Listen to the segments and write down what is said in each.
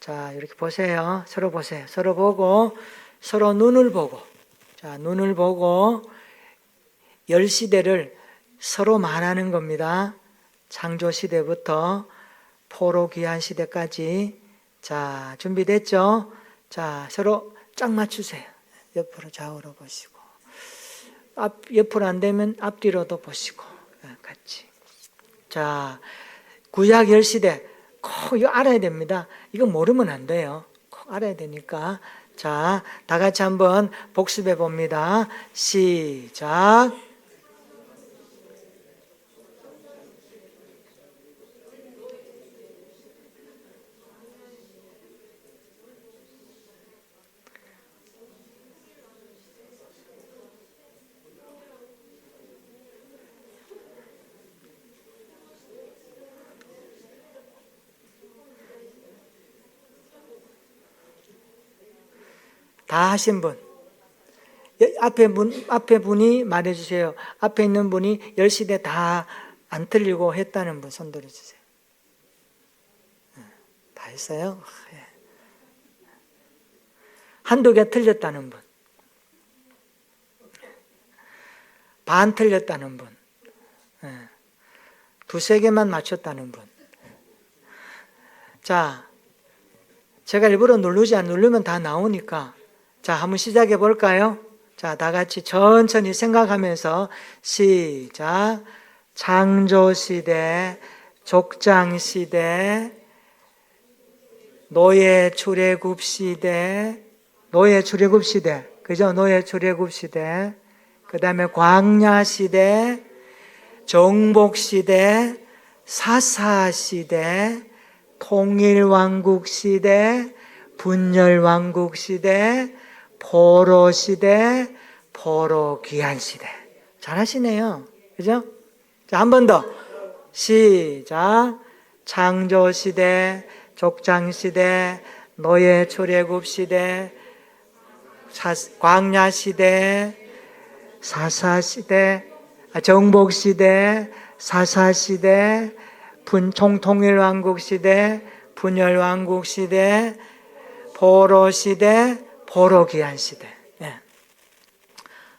자, 이렇게 보세요. 서로 보세요. 서로 보고, 서로 눈을 보고. 자, 눈을 보고, 열 시대를 서로 말하는 겁니다. 창조 시대부터 포로 귀환 시대까지. 자, 준비됐죠? 자, 서로 짝 맞추세요. 옆으로 좌우로 보시고. 옆으로 안 되면 앞뒤로도 보시고. 같이. 자, 구약 열 시대. 꼭 이거 알아야 됩니다. 이거 모르면 안 돼요. 꼭 알아야 되니까. 자, 다 같이 한번 복습해 봅니다. 시작. 다 하신 분. 앞에 분이 말해주세요. 앞에 있는 분이 열 시대 다 안 틀리고 했다는 분 손 들어주세요. 다 했어요? 한두 개 틀렸다는 분. 반 틀렸다는 분. 두세 개만 맞췄다는 분. 자, 제가 일부러 누르면 다 나오니까. 자, 한번 시작해 볼까요? 자, 다 같이 천천히 생각하면서 시작. 창조시대, 족장시대, 노예 출애굽시대, 그죠? 노예 출애굽시대, 그 다음에 광야시대, 정복시대, 사사시대, 통일왕국시대, 분열왕국시대, 포로시대, 포로귀환시대. 잘하시네요. 그죠? 자, 한 번 더. 시작. 창조시대, 족장시대, 노예 출애굽시대, 광야시대, 사사시대, 정복시대, 사사시대, 통일왕국시대, 분열왕국시대, 포로시대, 포로귀환시대. 네.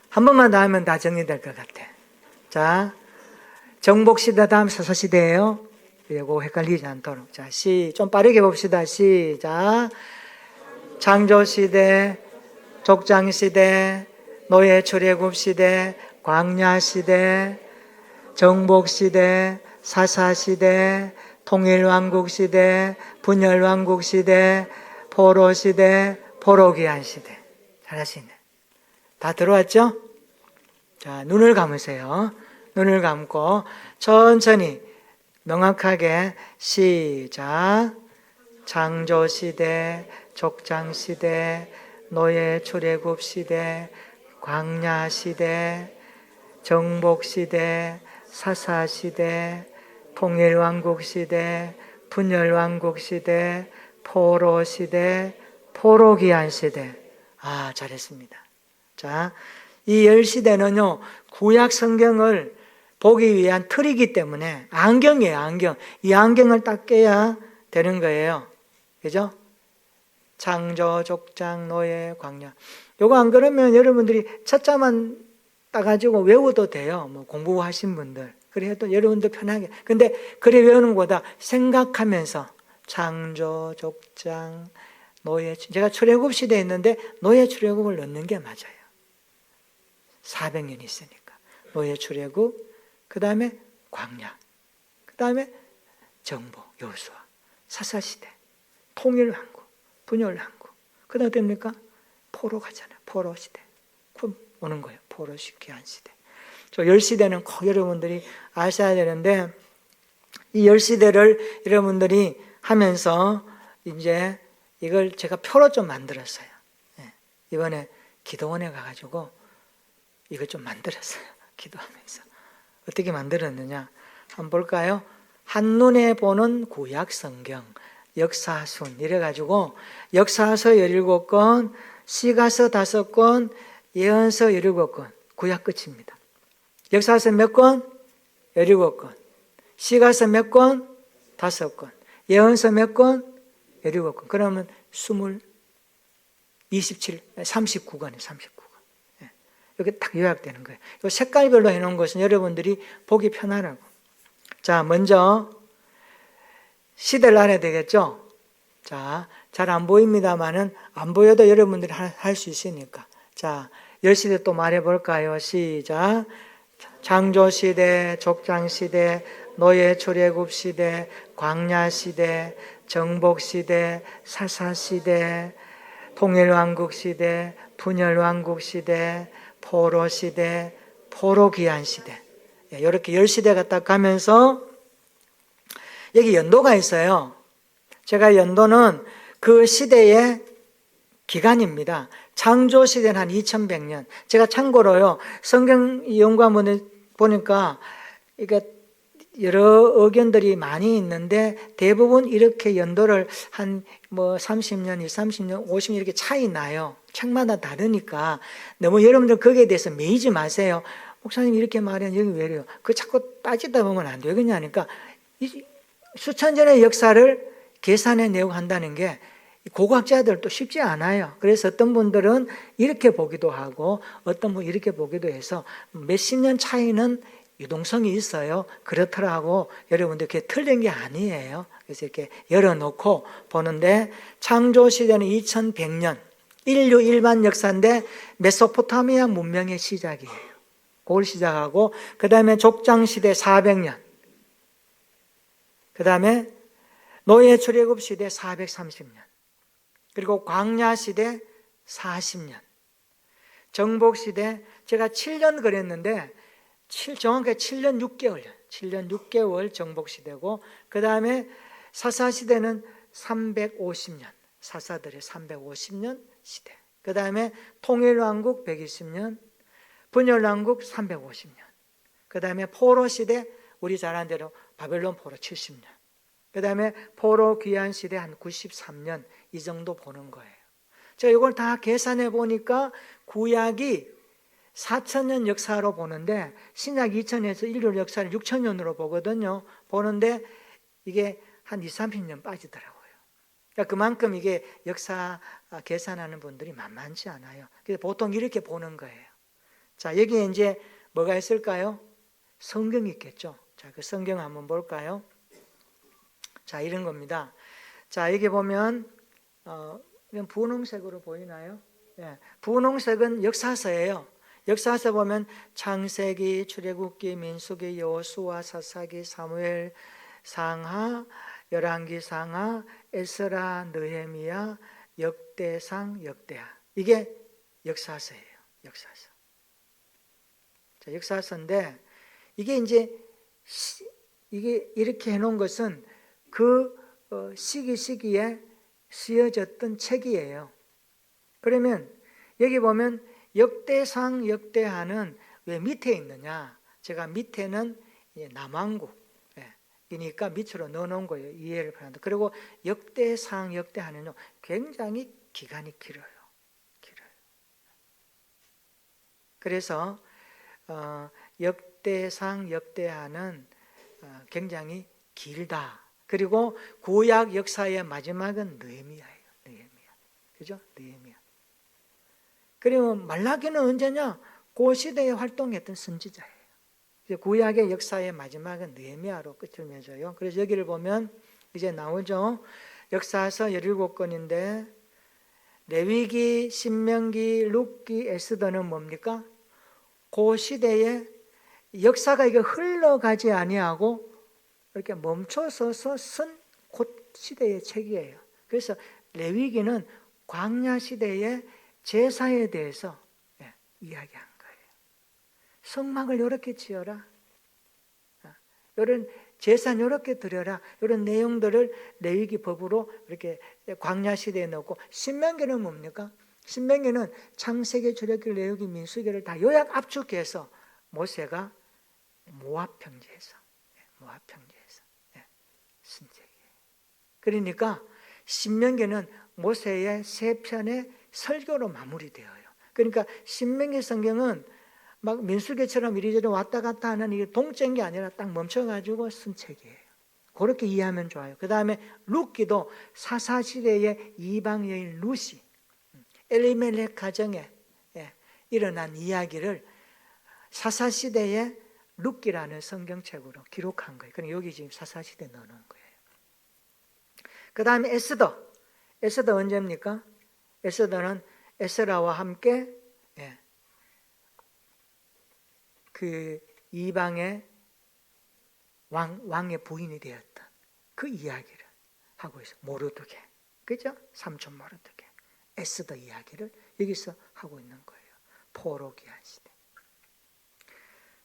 한 번만 더 하면 다 정리될 것 같아. 자, 정복시대 다음 사사시대예요. 이거 헷갈리지 않도록. 자, 좀 빠르게 봅시다. 시작. 창조시대, 족장시대, 노예 출애굽시대, 광야시대, 정복시대, 사사시대, 통일왕국시대, 분열왕국시대, 포로시대, 포로귀환시대. 잘하시네. 다 들어왔죠? 자, 눈을 감으세요. 눈을 감고 천천히 명확하게 시작. 창조시대, 족장시대, 노예 출애굽시대, 광야시대, 정복시대, 사사시대, 통일왕국시대, 분열왕국시대, 포로시대, 포로귀환시대. 아, 잘했습니다. 자, 이 열 시대는요, 구약 성경을 보기 위한 틀이기 때문에 안경이에요, 안경. 이 안경을 딱 껴야 되는 거예요. 그죠? 창조, 족장, 노예, 광야. 요거 안 그러면 여러분들이 첫자만 따가지고 외워도 돼요. 뭐 공부하신 분들. 그래도 여러분도 편하게. 근데 그래 외우는 것보다 생각하면서 창조, 족장, 노예. 제가 출애굽 시대에 있는데 노예 출애굽을 넣는 게 맞아요. 400년 있으니까. 노예 출애굽, 그 다음에 광야, 그 다음에 정복, 여호수아, 사사시대, 통일왕국, 분열왕국. 그 다음에 됩니까? 포로 가잖아요. 포로 시대. 오는 거예요. 포로 귀환 시대. 저 열 시대는 꼭 여러분들이 아셔야 되는데, 이 열 시대를 여러분들이 하면서 이제 이걸 제가 표로 좀 만들었어요. 이번에 기도원에 가가지고 이걸 좀 만들었어요. 기도하면서. 어떻게 만들었느냐? 한번 볼까요? 한눈에 보는 구약 성경, 역사순 이래가지고 역사서 17권, 시가서 5권, 예언서 17권, 구약 끝입니다. 역사서 몇 권? 17권. 시가서 몇 권? 5권. 예언서 몇 권? 17권. 그러면 39권이에요. 39권. 이렇게 딱 요약되는 거예요. 이 색깔별로 해놓은 것은 여러분들이 보기 편하라고. 자, 먼저 시대를 알아야 되겠죠? 자, 잘 안 보입니다만은 안 보여도 여러분들이 할 수 있으니까. 자, 10시대 또 말해볼까요? 시작. 창조시대, 족장시대, 노예 출애굽시대, 광야시대, 정복시대, 사사시대, 통일왕국시대, 분열왕국시대, 포로시대, 포로귀환시대. 이렇게 10시대가 딱 가면서 여기 연도가 있어요. 제가 연도는 그 시대의 기간입니다. 창조시대는 한 2100년. 제가 참고로요, 성경 연구한번 보니까 이게 여러 의견들이 많이 있는데 대부분 이렇게 연도를 한 30년, 30년, 50년 이렇게 차이 나요. 책마다 다르니까 너무 여러분들 거기에 대해서 매이지 마세요. 목사님 이렇게 말하면 여기 왜 이래요? 그 자꾸 따지다 보면 안 되겠냐 하니까 수천 년의 역사를 계산해 내고 한다는 게 고고학자들도 쉽지 않아요. 그래서 어떤 분들은 이렇게 보기도 하고 어떤 분 이렇게 보기도 해서 몇십 년 차이는 유동성이 있어요. 그렇더라고. 여러분들 그게 틀린 게 아니에요. 그래서 이렇게 열어놓고 보는데 창조시대는 2100년 인류 일반 역사인데 메소포타미아 문명의 시작이에요. 그걸 시작하고 그 다음에 족장시대 400년, 그 다음에 노예 출애굽시대 430년, 그리고 광야시대 40년, 정복시대 제가 7년 그랬는데 정확하게 7년 6개월, 7년 6개월 정복시대고 그 다음에 사사시대는 350년, 사사들의 350년 시대. 그 다음에 통일왕국 120년, 분열왕국 350년. 그 다음에 포로시대, 우리 잘 아는 대로 바벨론 포로 70년. 그 다음에 포로 귀환시대 한 93년, 이 정도 보는 거예요. 제가 이걸 다 계산해 보니까 구약이 4,000년 역사로 보는데 신약 2,000에서 인류 역사를 6,000년으로 보거든요. 보는데 이게 한 20, 30년 빠지더라고요. 그러니까 그만큼 이게 역사 계산하는 분들이 만만치 않아요. 그래서 보통 이렇게 보는 거예요. 자, 여기에 이제 뭐가 있을까요? 성경이 있겠죠. 자, 그 성경 한번 볼까요? 자, 이런 겁니다. 자, 여기 보면 분홍색으로 보이나요? 네, 분홍색은 역사서예요. 역사서 보면 창세기, 출애굽기, 민수기, 여호수아, 사사기, 사무엘, 상하, 열왕기, 상하, 에스라, 느헤미야, 역대상, 역대하. 이게 역사서예요. 역사서. 자, 역사서인데 이게 이제 이게 이렇게 해놓은 것은 그 시기에 쓰여졌던 책이에요. 그러면 여기 보면 역대상, 역대하는 왜 밑에 있느냐? 제가 밑에는 남왕국이니까 밑으로 넣어놓은 거예요. 이해를 하는데. 그리고 역대상, 역대하는요 굉장히 기간이 길어요. 그래서 역대상, 역대하는 굉장히 길다. 그리고 구약 역사의 마지막은 느헤미야예요. 느헤미야. 그죠? 느헤미야. 그리고 말라기는 언제냐? 그 시대에 활동했던 선지자예요. 구약의 역사의 마지막은 느헤미야로 끝을 맺어요. 그래서 여기를 보면 이제 나오죠. 역사서 17권인데 레위기, 신명기, 룻기, 에스더는 뭡니까? 그 시대에 역사가 이게 흘러가지 아니하고 이렇게 멈춰서서 쓴 그 시대의 책이에요. 그래서 레위기는 광야 시대의 제사에 대해서 이야기한 거예요. 성막을 이렇게 지어라. 이런 제사는 이렇게 드려라. 이런 내용들을 레위기 법으로 이렇게 광야 시대에 넣고 신명기는 뭡니까? 신명기는 창세기, 출애굽기, 레위기, 민수기를 다 요약 압축해서 모세가 모압 평지에서 쓴 책이에요. 그러니까 신명기는 모세의 세 편의 설교로 마무리되어요. 그러니까 신명기 성경은 막 민수기처럼 이리저리 왔다 갔다 하는 이게 동적인 게 아니라 딱 멈춰가지고 쓴 책이에요. 그렇게 이해하면 좋아요. 그 다음에 룻기도 사사시대의 이방 여인 룻이 엘리멜렉 가정에 일어난 이야기를 사사시대의 룻기라는 성경책으로 기록한 거예요. 그럼 여기 지금 사사시대 넣어놓은 거예요. 그 다음에 에스더. 에스더 언제입니까? 에스더는 에스라와 함께 그 이방의 왕의 부인이 되었던 그 이야기를 하고 있어요. 모르드게, 그죠? 삼촌 모르드게 에스더 이야기를 여기서 하고 있는 거예요. 포로 귀환 시대.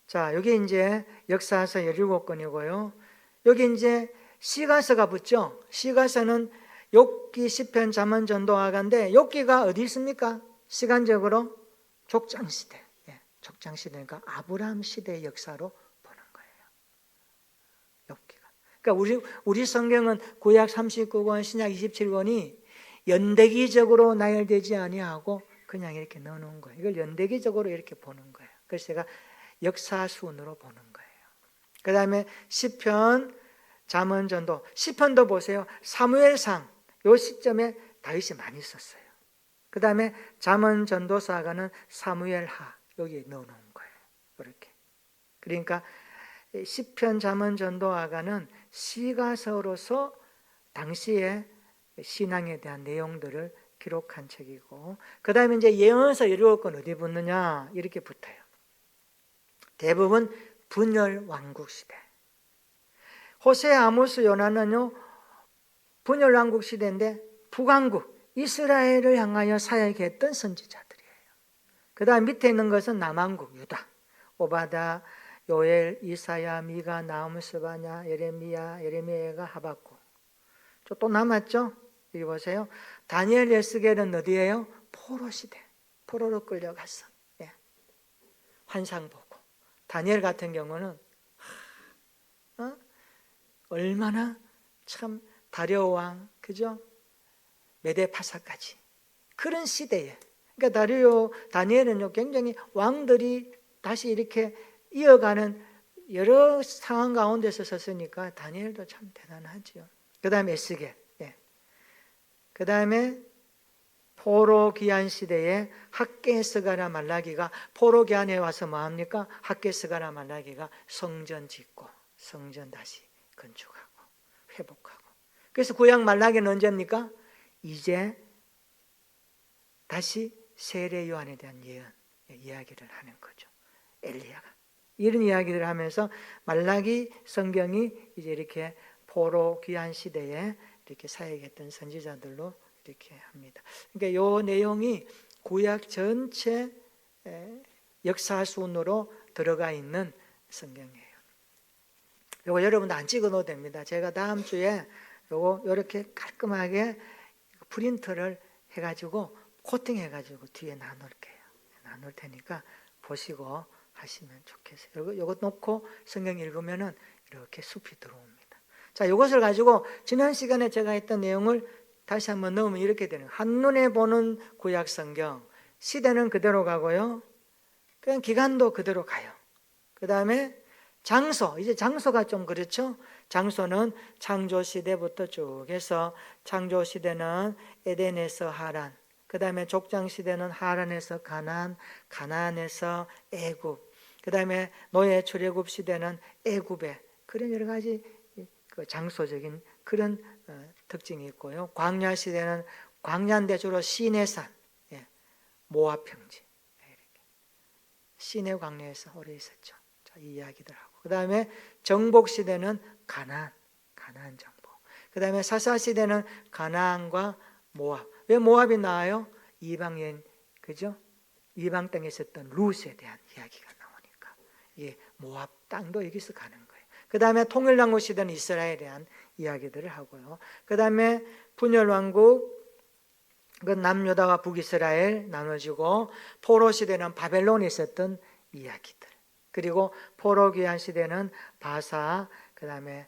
자, 여기 이제 역사서 17권이고요. 여기 이제 시가서가 붙죠. 시가서는 욥기, 시편, 잠언, 전도하가인데 욥기가 어디 있습니까? 시간적으로 족장 시대. 족장 시대니까 아브라함 시대의 역사로 보는 거예요. 욥기가. 그러니까 우리 성경은 구약 39권, 신약 27권이 연대기적으로 나열되지 아니하고 그냥 이렇게 넣어놓은 거예요. 이걸 연대기적으로 이렇게 보는 거예요. 그래서 제가 역사순으로 보는 거예요. 그 다음에 시편, 잠언, 전도. 시편도 보세요. 사무엘상 요 시점에 다윗이 많이 썼어요. 그 다음에 잠언, 전도사가는 사무엘하 여기에 넣어놓은 거예요. 이렇게. 그러니까 시편, 잠언, 전도하가는 시가서로서 당시의 신앙에 대한 내용들을 기록한 책이고, 그 다음에 이제 예언서 17권 어디 붙느냐 이렇게 붙어요. 대부분 분열 왕국 시대. 호세, 아모스, 요나는요 분열 왕국 시대인데 북왕국 이스라엘을 향하여 사역했던 선지자들이에요. 그 다음 밑에 있는 것은 남왕국 유다, 오바다, 요엘, 이사야, 미가, 나움, 스바냐, 예레미야가 하박국. 또 남았죠? 여기 보세요. 다니엘, 에스겔은 어디예요? 포로 시대. 포로로 끌려갔어. 환상 보고. 다니엘 같은 경우는 얼마나 참 다리오 왕, 그죠? 메데파사까지 그런 시대에. 그러니까 다니엘은요 굉장히 왕들이 다시 이렇게 이어가는 여러 상황 가운데서 섰으니까 다니엘도 참 대단하지요. 그 다음에 에스겔. 그 다음에 포로 귀환 시대에 학개스가나 말라기가 포로 귀환에 와서 뭐합니까? 학개스가나 말라기가 성전 짓고 성전 다시 건축하고 회복하고. 그래서 구약 말라기는 언제입니까? 이제 다시 세례 요한에 대한 이야기를 하는 거죠. 엘리야가 이런 이야기를 하면서 말라기 성경이 이제 이렇게 포로 귀환 시대에 이렇게 사역했던 선지자들로 이렇게 합니다. 그러니까 이 내용이 구약 전체 역사순으로 들어가 있는 성경이에요. 이거 여러분도 안 찍어 놓어도 됩니다. 제가 다음 주에 요거 이렇게 깔끔하게 프린트를 해가지고 코팅해가지고 뒤에 나눌게요. 나눌 테니까 보시고 하시면 좋겠어요. 요거 놓고 성경 읽으면은 이렇게 숲이 들어옵니다. 자, 이것을 가지고 지난 시간에 제가 했던 내용을 다시 한번 넣으면 이렇게 되는 거예요. 한눈에 보는 구약 성경. 시대는 그대로 가고요. 그냥 기간도 그대로 가요. 그 다음에 장소. 이제 장소가 좀 그렇죠. 장소는 창조 시대부터 쭉 해서 창조 시대는 에덴에서 하란. 그 다음에 족장 시대는 하란에서 가나안, 가나안에서 애굽. 그 다음에 노예 출애굽 시대는 애굽에. 그런 여러 가지 그 장소적인 그런 특징이 있고요. 광야 시대는 광야인데 주로 시내산, 모압 평지, 시내 광야에서 오래 있었죠. 자, 이 이야기들 하고. 그 다음에 정복 시대는 가나안 정복. 그 다음에 사사 시대는 가나안과 모압. 왜 모압이 나와요? 이방인, 그죠? 이방 땅에 있었던 룻에 대한 이야기가 나오니까 이 모압 땅도 여기서 가는 거예요. 그 다음에 통일왕국 시대는 이스라엘에 대한 이야기들을 하고요. 그 다음에 분열왕국, 남유다와 북이스라엘 나눠지고, 포로 시대는 바벨론에 있었던 이야기들. 그리고 포로 귀환 시대는 바사, 그 다음에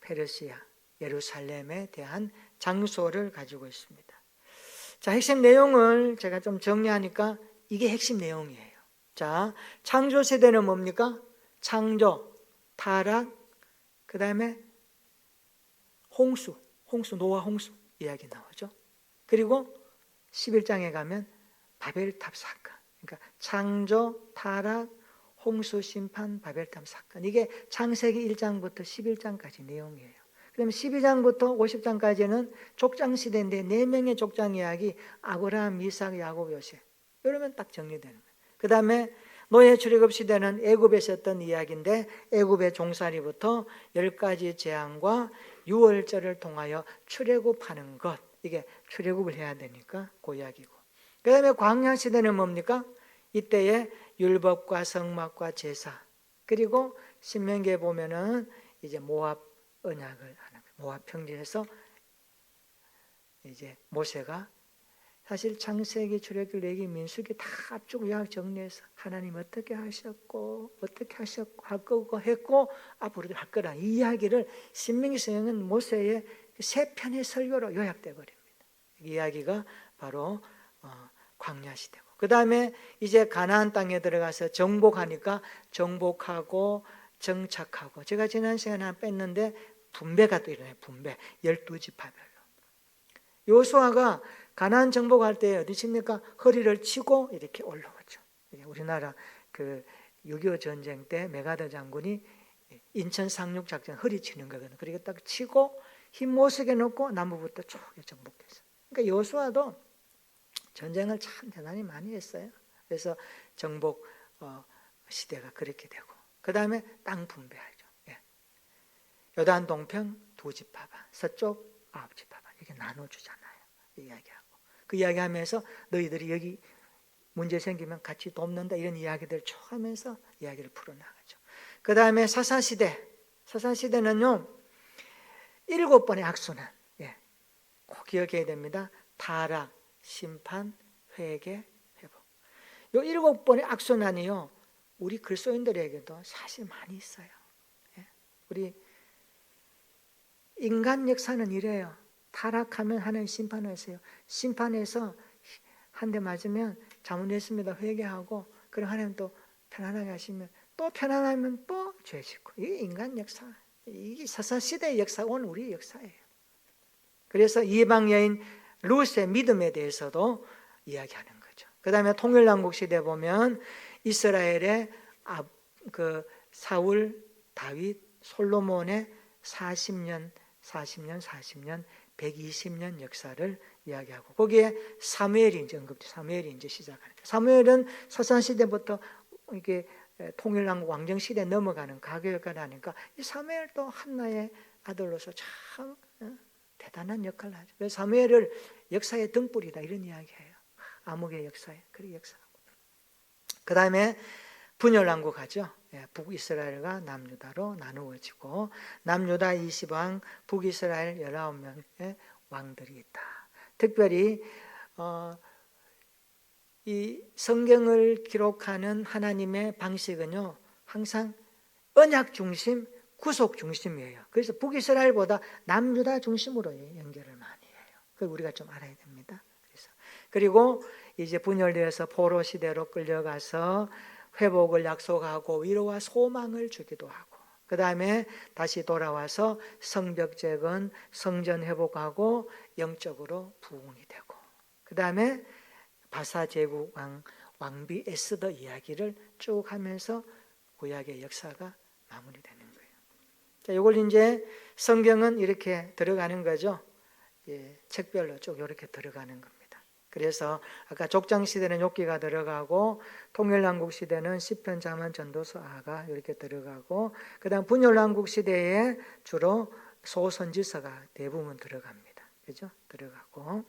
페르시아, 예루살렘에 대한 장소를 가지고 있습니다. 자, 핵심 내용을 제가 좀 정리하니까 이게 핵심 내용이에요. 자, 창조 시대는 뭡니까? 창조, 타락, 그 다음에 홍수, 노아 홍수 이야기 나오죠. 그리고 11장에 가면 바벨탑 사건, 그러니까 창조, 타락, 홍수, 심판, 바벨탑 사건. 이게 창세기 1장부터 11장까지 내용이에요. 그다음에 12장부터 50장까지는 족장 시대인데 4명의 족장 이야기, 아브라함, 이삭, 야곱, 요셉. 이러면 딱 정리되는 거예요. 그다음에 노예 출애굽 시대는 애굽에 있었던 이야기인데 애굽의 종살이부터 10가지 재앙과 유월절을 통하여 출애굽하는 것, 이게 출애굽을 해야 되니까 그 이야기고. 그다음에 광야 시대는 뭡니까? 이때에 율법과 성막과 제사, 그리고 신명기에 보면은 이제 모압 언약을 하는 거예요. 모압 평지에서 이제 모세가 사실 창세기, 출애굽기, 레위기, 민수기 다 쭉 요약 정리해서 하나님 어떻게 하셨고 어떻게 하셨고 할 거고 했고 앞으로도 할 거라 이 이야기를 신명기 성경은 모세의 3편의 설교로 요약돼 버립니다. 이 이야기가 바로 광야 시대고, 그 다음에 이제 가나안 땅에 들어가서 정복하니까 정복하고 정착하고, 제가 지난 시간에 하나 뺐는데 분배가 또 일어나요. 분배 12지파별로. 요수아가 가나안 정복할 때 어디 칩니까? 허리를 치고 이렇게 올라오죠. 우리나라 그 6.25 전쟁 때 메가더 장군이 인천 상륙 작전 허리 치는 거거든요. 그리고 딱 치고 흰 모색에 놓고 나무부터 쭉 정복했어요. 그러니까 요수아도 전쟁을 참 대단히 많이 했어요. 그래서 정복 시대가 그렇게 되고, 그 다음에 땅 분배하죠. 요단 동편 2지파반, 서쪽 9지파반 이렇게 나눠주잖아요. 이야기하고 그 이야기하면서 너희들이 여기 문제 생기면 같이 돕는다 이런 이야기들 쭉 하면서 이야기를 풀어나가죠. 그 다음에 사사시대는요 7번의 악순환, 꼭 기억해야 됩니다. 타락, 심판, 회개, 회복. 요 7번의 악순환이요 우리 그리스도인들에게도 사실 많이 있어요. 우리 인간 역사는 이래요. 타락하면 하나님 심판하세요. 심판해서 한 대 맞으면 잘못했습니다 회개하고, 그럼 하나님 또 편안하게 하시면 또 편안하면 또 죄 짓고. 이게 인간 역사, 이게 사사시대의 역사, 오늘 우리 역사예요. 그래서 이방 여인 룻의 믿음에 대해서도 이야기하는 거죠. 그 다음에 통일왕국 시대 보면 이스라엘의 그 사울, 다윗, 솔로몬의 40년 120년 역사를 이야기하고, 거기에 사무엘이 이제 사무엘이 이제 시작하는 거예요. 사무엘은 사사시대부터 이게 통일왕국 왕정시대 넘어가는 가교 역할을 하니까 이 사무엘도 한나의 아들로서 참 대단한 역할을 하죠. 그래서 사무엘을 역사의 등불이다 이런 이야기해요. 암흑의 역사에 그렇게 역사하고. 그 다음에 분열왕국 하죠. 북이스라엘과 남유다로 나누어지고, 남유다 20왕, 북이스라엘 19명의 왕들이 있다. 특별히 이 성경을 기록하는 하나님의 방식은요 항상 언약 중심, 구속 중심이에요. 그래서 북이스라엘보다 남유다 중심으로 연결을 많이 해요. 그걸 우리가 좀 알아야 됩니다. 그리고 이제 분열되어서 포로 시대로 끌려가서 회복을 약속하고 위로와 소망을 주기도 하고, 그 다음에 다시 돌아와서 성벽 재건, 성전 회복하고 영적으로 부흥이 되고, 그 다음에 바사 제국 왕비 에스더 이야기를 쭉 하면서 구약의 역사가 마무리되는 거예요. 자, 이걸 이제 성경은 이렇게 들어가는 거죠. 책별로 쭉 이렇게 들어가는 겁니다. 그래서 아까 족장 시대는 욥기가 들어가고, 통일왕국 시대는 시편, 잠언, 전도서, 아가 이렇게 들어가고, 그다음 분열왕국 시대에 주로 소선지서가 대부분 들어갑니다. 그죠? 들어가고,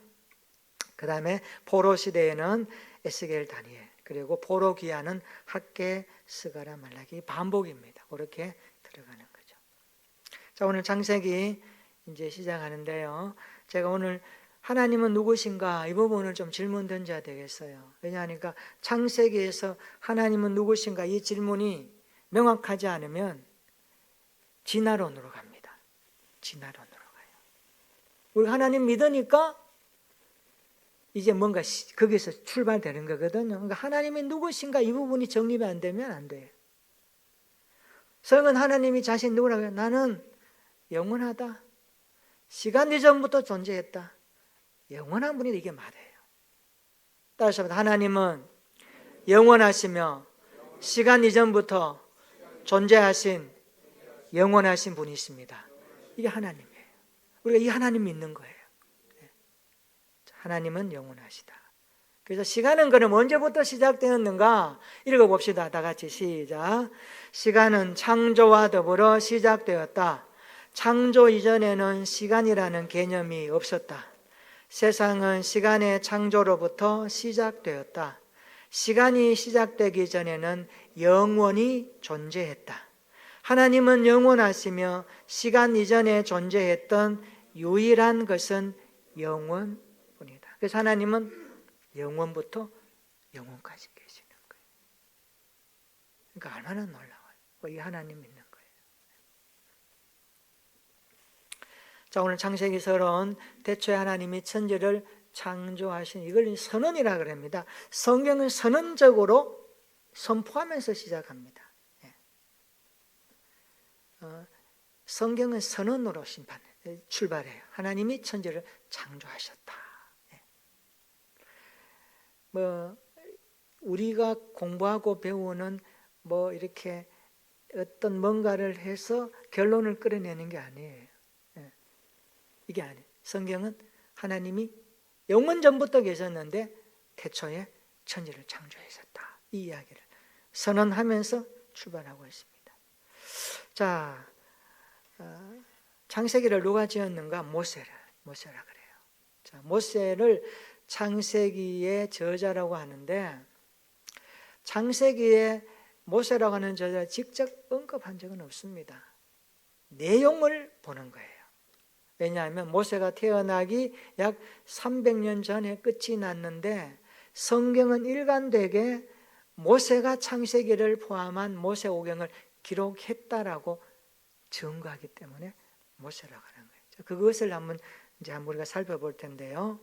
그다음에 포로 시대에는 에스겔, 다니엘, 그리고 포로 기한은 학개, 스가랴, 말라기 반복입니다. 그렇게 들어가는 거죠. 자, 오늘 창세기 이제 시작하는데요. 제가 오늘 하나님은 누구신가 이 부분을 좀 질문 던져야 되겠어요. 왜냐하니까 창세기에서 하나님은 누구신가 이 질문이 명확하지 않으면 진화론으로 갑니다. 진화론으로 가요. 우리 하나님 믿으니까 이제 뭔가 거기서 출발되는 거거든요. 그러니까 하나님이 누구신가 이 부분이 정립이 안 되면 안 돼요. 성은 하나님이 자신 누구라고 해요? 나는 영원하다, 시간 이전부터 존재했다. 영원한 분이 이게 말이에요. 따라서 하나님은 영원하시며 시간 이전부터 존재하신 영원하신 분이십니다. 이게 하나님이에요. 우리가 이 하나님 믿는 거예요. 하나님은 영원하시다. 그래서 시간은 그럼 언제부터 시작되었는가? 읽어봅시다. 다 같이 시작. 시간은 창조와 더불어 시작되었다. 창조 이전에는 시간이라는 개념이 없었다. 세상은 시간의 창조로부터 시작되었다. 시간이 시작되기 전에는 영원히 존재했다. 하나님은 영원하시며 시간 이전에 존재했던 유일한 것은 영원뿐이다. 그래서 하나님은 영원부터 영원까지 계시는 거예요. 그러니까 얼마나 놀라워요. 이 하나님 믿는 거예요. 자, 오늘 창세기서론 대초에 하나님이 천지를 창조하신 이걸 선언이라 그럽니다. 성경은 선언적으로 선포하면서 시작합니다. 성경은 선언으로 출발해요. 하나님이 천지를 창조하셨다. 우리가 공부하고 배우는 이렇게 어떤 뭔가를 해서 결론을 끌어내는 게 아니에요. 이게 아니에요. 성경은 하나님이 영원 전부터 계셨는데 태초에 천지를 창조하셨다. 이 이야기를 선언하면서 출발하고 있습니다. 자, 창세기를 누가 지었는가? 모세라 그래요. 자, 모세를 창세기의 저자라고 하는데 창세기에 모세라고 하는 저자를 직접 언급한 적은 없습니다. 내용을 보는 거예요. 왜냐하면 모세가 태어나기 약 300년 전에 끝이 났는데 성경은 일관되게 모세가 창세기를 포함한 모세오경을 기록했다라고 증거하기 때문에 모세라고 하는 거예요. 그것을 한번 우리가 살펴볼 텐데요.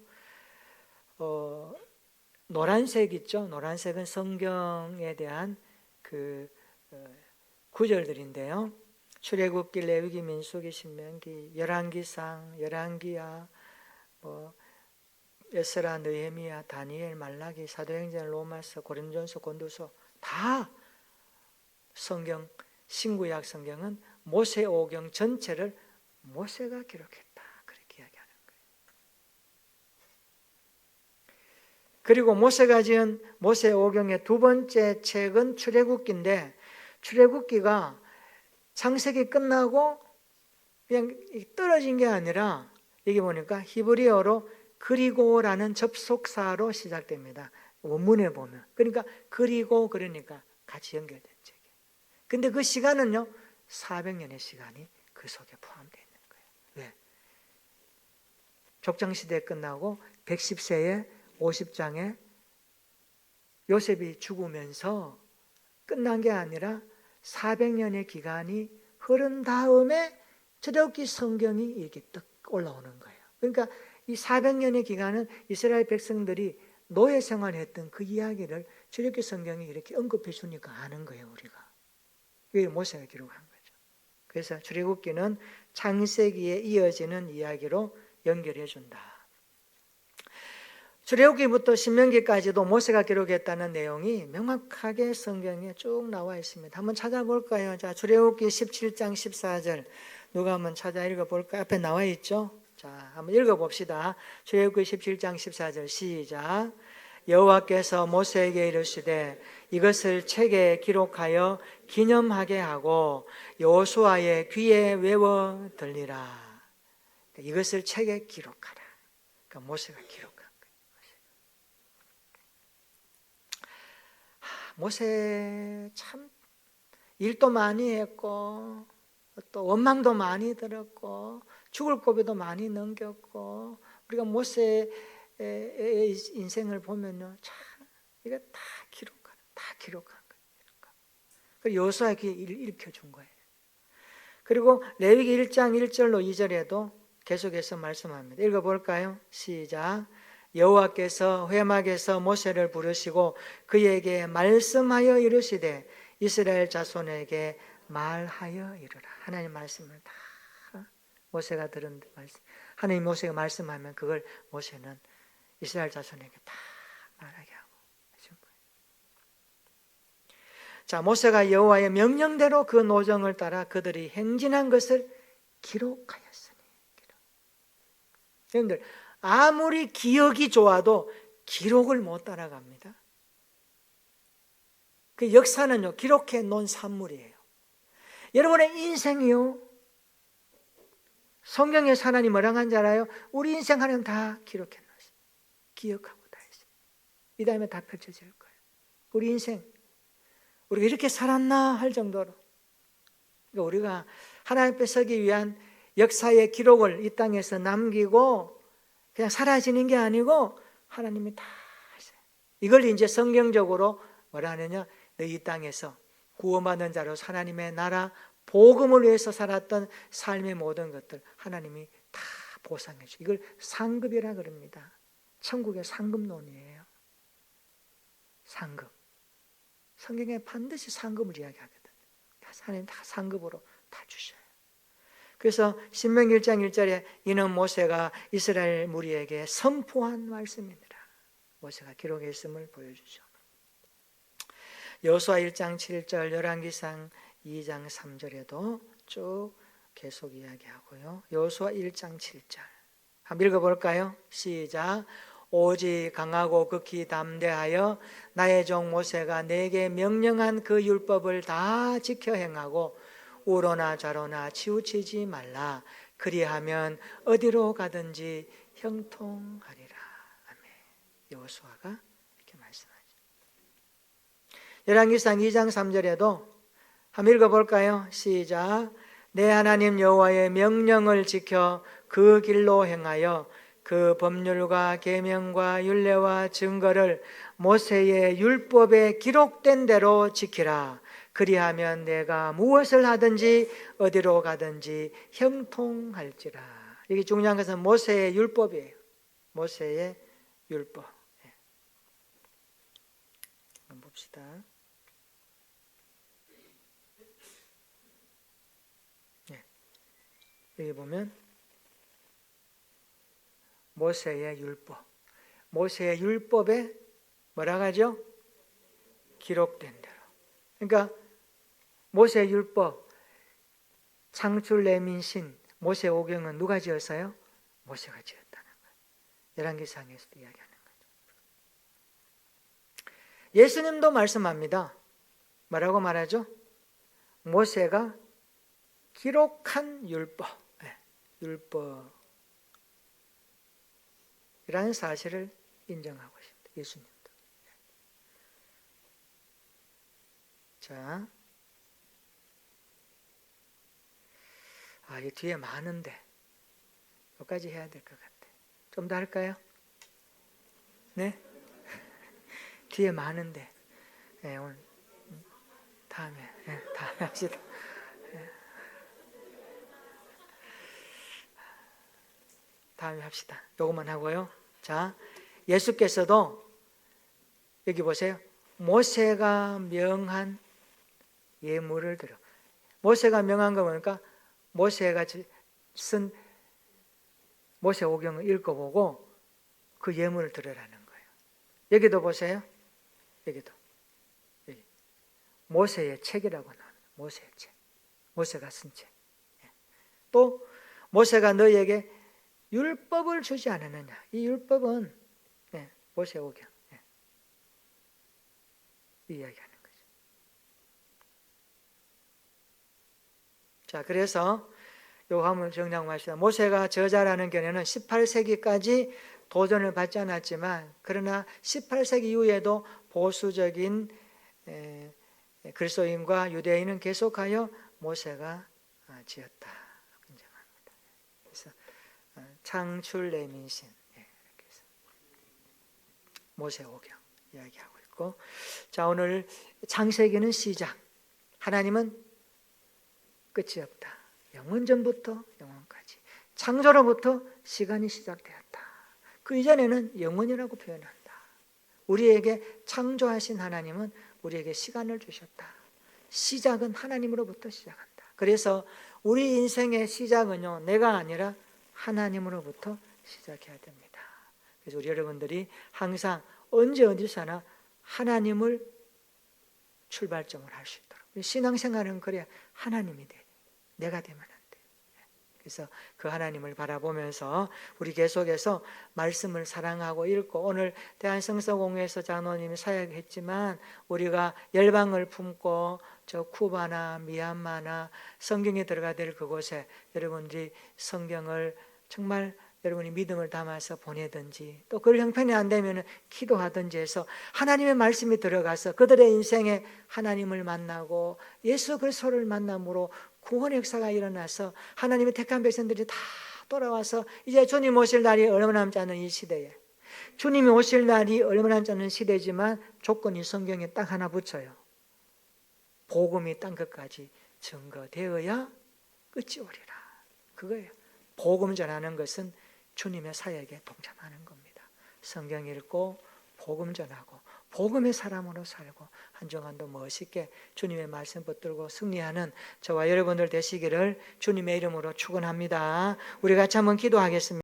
노란색 있죠? 노란색은 성경에 대한 구절들인데요. 출애굽기, 레위기, 민수기, 신명기, 열왕기상, 열왕기야, 에스라, 느헤미야, 다니엘, 말라기, 사도행전, 로마서, 고린도전서, 고린도서 다 성경 신구약 성경은 모세오경 전체를 모세가 기록했다. 그렇게 이야기하는 거예요. 그리고 모세가 지은 모세오경의 두 번째 책은 출애굽기인데 출애굽기가 창세기 끝나고 그냥 떨어진 게 아니라 여기 보니까 히브리어로 그리고라는 접속사로 시작됩니다. 원문에 보면. 그러니까 그리고 그러니까 같이 연결된 책이에요. 근데 그 시간은요 400년의 시간이 그 속에 포함되어 있는 거예요. 왜? 족장시대 끝나고 110세에 50장에 요셉이 죽으면서 끝난 게 아니라 400년의 기간이 흐른 다음에 출애굽기 성경이 이렇게 딱 올라오는 거예요. 그러니까 이 400년의 기간은 이스라엘 백성들이 노예 생활했던 그 이야기를 출애굽기 성경이 이렇게 언급해 주니까 아는 거예요, 우리가. 그게 모세가 기록한 거죠. 그래서 출애굽기는 창세기에 이어지는 이야기로 연결해 준다. 출애굽기부터 신명기까지도 모세가 기록했다는 내용이 명확하게 성경에 쭉 나와 있습니다. 한번 찾아볼까요? 자, 출애굽기 17장 14절 누가 한번 찾아 읽어볼까요? 앞에 나와 있죠? 자, 한번 읽어봅시다. 출애굽기 17장 14절 시작. 여호와께서 모세에게 이르시되 이것을 책에 기록하여 기념하게 하고 여호수아의 귀에 외워 들리라. 이것을 책에 기록하라. 그러니까 모세가 기록한 거예요. 모세 참 일도 많이 했고 또 원망도 많이 들었고 죽을 고비도 많이 넘겼고 우리가 모세의 인생을 보면요 참 이거 다 기록한 거예요. 그리고 여호수아의 귀에 읽혀준 거예요. 그리고 레위기 1장 1절로 2절에도 계속해서 말씀합니다. 읽어볼까요? 시작. 여호와께서 회막에서 모세를 부르시고 그에게 말씀하여 이르시되 이스라엘 자손에게 말하여 이르라. 하나님 말씀을 다 모세가 들은 말씀. 하나님 모세가 말씀하면 그걸 모세는 이스라엘 자손에게 다 말하게 하고 해준 거예요. 자, 모세가 여호와의 명령대로 그 노정을 따라 그들이 행진한 것을 기록하였으니. 여러분들, 아무리 기억이 좋아도 기록을 못 따라갑니다. 그 역사는요, 기록해 놓은 산물이에요. 여러분의 인생이요, 성경에 하나님 뭐라고 하는지 알아요? 우리 인생 하나님 다 기록해 놓았어요. 기억하고 다 했어요. 이 다음에 다 펼쳐질 거예요. 우리 인생, 우리가 이렇게 살았나 할 정도로. 그러니까 우리가 하나님 앞에 서기 위한 역사의 기록을 이 땅에서 남기고 그냥 사라지는 게 아니고 하나님이 다 하세요. 이걸 이제 성경적으로 뭐라 하느냐, 너희 땅에서 구원받는 자로 하나님의 나라 복음을 위해서 살았던 삶의 모든 것들 하나님이 다 보상해 주고, 이걸 상급이라 그럽니다. 천국의 상급론이에요. 상급. 성경에 반드시 상급을 이야기하거든요. 하나님 다 상급으로 다 주셔요. 그래서 신명기 1장 1절에 이는 모세가 이스라엘 무리에게 선포한 말씀이니라. 모세가 기록했음을 보여주죠. 여호수아 1장 7절, 열왕기상 2장 3절에도 쭉 계속 이야기하고요. 여호수아 1장 7절 한번 읽어볼까요? 시작. 오직 강하고 극히 담대하여 나의 종 모세가 내게 명령한 그 율법을 다 지켜 행하고 우로나 좌로나 치우치지 말라. 그리하면 어디로 가든지 형통하리라. 아멘. 여호수아가 이렇게 말씀하죠. 열왕기상 2장 3절에도 한번 읽어볼까요? 시작. 내 하나님 여호와의 명령을 지켜 그 길로 행하여 그 법률과 계명과 율례와 증거를 모세의 율법에 기록된 대로 지키라. 그리하면 내가 무엇을 하든지 어디로 가든지 형통할지라. 이게 중요한 것은 모세의 율법이에요. 모세의 율법. 한번 봅시다. 여기 보면 모세의 율법. 모세의 율법에 뭐라고 하죠? 기록된 대로. 그러니까 모세의 율법, 창출 레민신, 모세 오경은 누가 지었어요? 모세가 지었다는 거예요. 열왕기상에서도 이야기하는 거죠. 예수님도 말씀합니다. 뭐라고 말하죠? 모세가 기록한 율법, 율법이라는 사실을 인정하고 있습니다. 예수님도. 자, 이 뒤에 많은데 여기까지 해야 될 것 같아. 좀 더 할까요? 네? 뒤에 많은데 오늘 다음에 합시다. 다음에 합시다. 요것만 하고요. 자, 예수께서도 여기 보세요. 모세가 명한 예물을 드려. 모세가 명한 거 보니까 모세가 쓴 모세오경을 읽어보고 그 예물을 드리라는 거예요. 여기도 보세요. 여기도 여기 모세의 책이라고 나옵니다. 모세의 책. 모세가 쓴 책. 또 모세가 너희에게 율법을 주지 않았느냐. 이 율법은 모세오경 이야기하는 거죠. 자, 그래서 요 한번 정리하시다. 모세가 저자라는 견해는 18세기까지 도전을 받지 않았지만, 그러나 18세기 이후에도 보수적인 그리스도인과 유대인은 계속하여 모세가 지었다 인정합니다. 그래서 창출 레민신 이렇게 해서 모세오경 이야기하고 있고, 자, 오늘 창세기는 시작. 하나님은 끝이 없다. 영원 전부터 영원까지. 창조로부터 시간이 시작되었다. 그 이전에는 영원이라고 표현한다. 우리에게 창조하신 하나님은 우리에게 시간을 주셨다. 시작은 하나님으로부터 시작한다. 그래서 우리 인생의 시작은요, 내가 아니라 하나님으로부터 시작해야 됩니다. 그래서 우리 여러분들이 항상 언제 어디서나 하나님을 출발점을 할 수 있도록, 신앙생활은 그래야 하나님이 돼, 내가 되면 안 돼. 그래서 그 하나님을 바라보면서 우리 계속해서 말씀을 사랑하고 읽고, 오늘 대한성서공회에서 장로님이 사역했지만 우리가 열방을 품고 저 쿠바나 미얀마나 성경에 들어가야 될 그곳에 여러분들이 성경을 정말 여러분이 믿음을 담아서 보내든지, 또 그럴 형편이 안 되면 기도하든지 해서 하나님의 말씀이 들어가서 그들의 인생에 하나님을 만나고 예수 그리스도를 만남으로 구원 역사가 일어나서 하나님의 택한 백성들이 다 돌아와서 이제 주님 오실 날이 얼마 남지 않은 이 시대에, 주님이 오실 날이 얼마 남지 않은 시대지만 조건이 성경에 딱 하나 붙여요. 복음이 땅 끝까지 증거되어야 끝이 오리라. 그거예요. 복음 전하는 것은 주님의 사역에 동참하는 겁니다. 성경 읽고 복음 전하고 복음의 사람으로 살고 한 주간도 멋있게 주님의 말씀 붙들고 승리하는 저와 여러분들 되시기를 주님의 이름으로 축원합니다. 우리 같이 한번 기도하겠습니다.